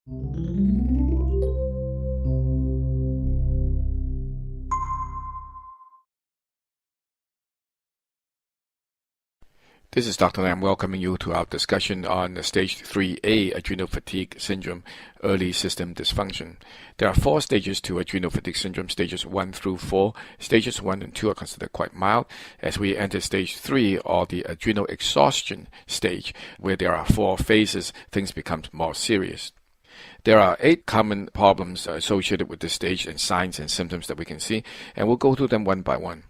This is Dr. Lam welcoming you to our discussion on the Stage 3A adrenal fatigue syndrome, early system dysfunction. There are 4 stages to adrenal fatigue syndrome, stages 1 through 4. Stages 1 and 2 are considered quite mild. As we enter stage 3, or the adrenal exhaustion stage, where there are 4 phases, things become more serious. There are 8 common problems associated with this stage and signs and symptoms that we can see, and we'll go through them one by one.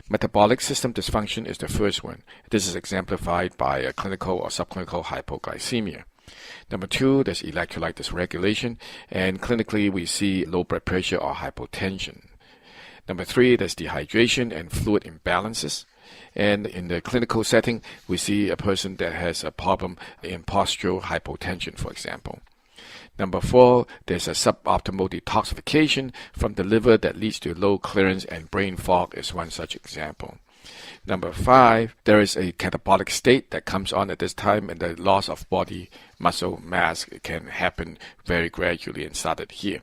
Metabolic system dysfunction is the first one. This is exemplified by a clinical or subclinical hypoglycemia. Number 2, there's electrolyte dysregulation, and clinically we see low blood pressure or hypotension. Number 3, there's dehydration and fluid imbalances. And in the clinical setting, we see a person that has a problem in postural hypotension, for example. Number 4, there's a suboptimal detoxification from the liver that leads to low clearance, and brain fog is one such example. Number 5, there is a catabolic state that comes on at this time, and the loss of body muscle mass can happen very gradually and started here.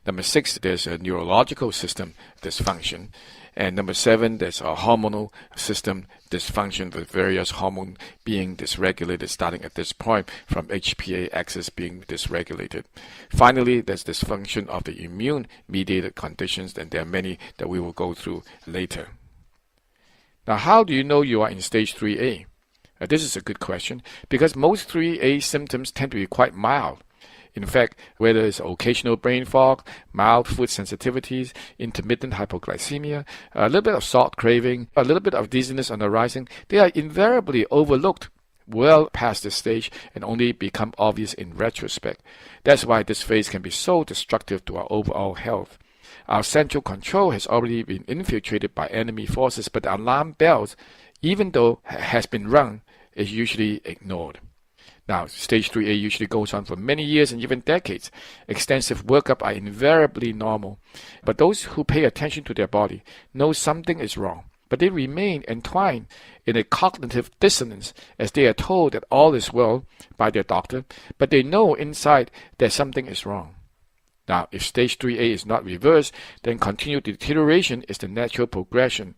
Number 6, there's a neurological system dysfunction. And number 7, there's a hormonal system dysfunction with various hormones being dysregulated starting at this point, from HPA axis being dysregulated. Finally, there's dysfunction of the immune-mediated conditions, and there are many that we will go through later. Now, how do you know you are in stage 3A? This is a good question, because most 3A symptoms tend to be quite mild. In fact, whether it's occasional brain fog, mild food sensitivities, intermittent hypoglycemia, a little bit of salt craving, a little bit of dizziness on the rising, they are invariably overlooked well past this stage and only become obvious in retrospect. That's why this phase can be so destructive to our overall health. Our central control has already been infiltrated by enemy forces, but the alarm bells, even though has been rung, is usually ignored. Now, stage 3A usually goes on for many years and even decades. Extensive workup are invariably normal, but those who pay attention to their body know something is wrong, but they remain entwined in a cognitive dissonance as they are told that all is well by their doctor, but they know inside that something is wrong. Now, if stage 3A is not reversed, then continued deterioration is the natural progression.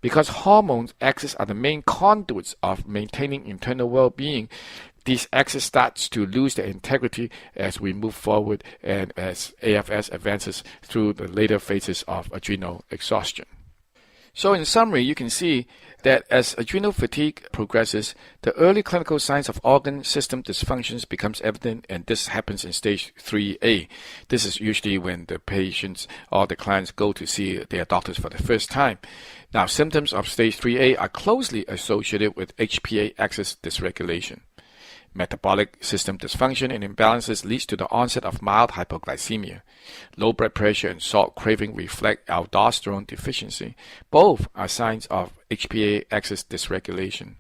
Because hormones axes are the main conduits of maintaining internal well-being, these axes starts to lose their integrity as we move forward and as AFS advances through the later phases of adrenal exhaustion. So in summary, you can see that as adrenal fatigue progresses, the early clinical signs of organ system dysfunctions becomes evident, and this happens in stage 3A. This is usually when the patients or the clients go to see their doctors for the first time. Now, symptoms of stage 3A are closely associated with HPA axis dysregulation. Metabolic system dysfunction and imbalances leads to the onset of mild hypoglycemia. Low blood pressure and salt craving reflect aldosterone deficiency. Both are signs of HPA axis dysregulation.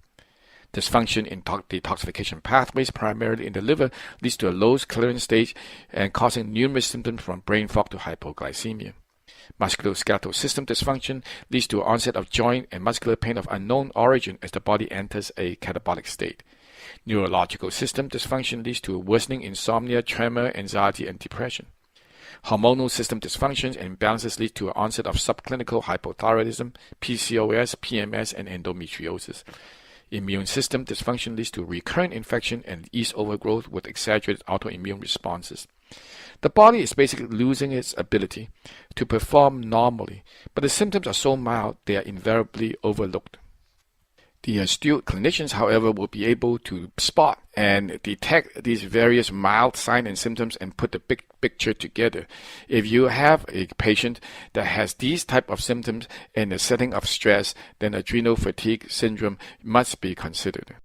Dysfunction in detoxification pathways, primarily in the liver, leads to a low clearance stage and causing numerous symptoms from brain fog to hypoglycemia. Musculoskeletal system dysfunction leads to onset of joint and muscular pain of unknown origin as the body enters a catabolic state. Neurological system dysfunction leads to worsening insomnia, tremor, anxiety, and depression. Hormonal system dysfunctions and imbalances lead to an onset of subclinical hypothyroidism, PCOS, PMS, and endometriosis. Immune system dysfunction leads to recurrent infection and yeast overgrowth with exaggerated autoimmune responses. The body is basically losing its ability to perform normally, but the symptoms are so mild they are invariably overlooked. The astute clinicians, however, will be able to spot and detect these various mild signs and symptoms and put the big picture together. If you have a patient that has these type of symptoms in a setting of stress, then adrenal fatigue syndrome must be considered.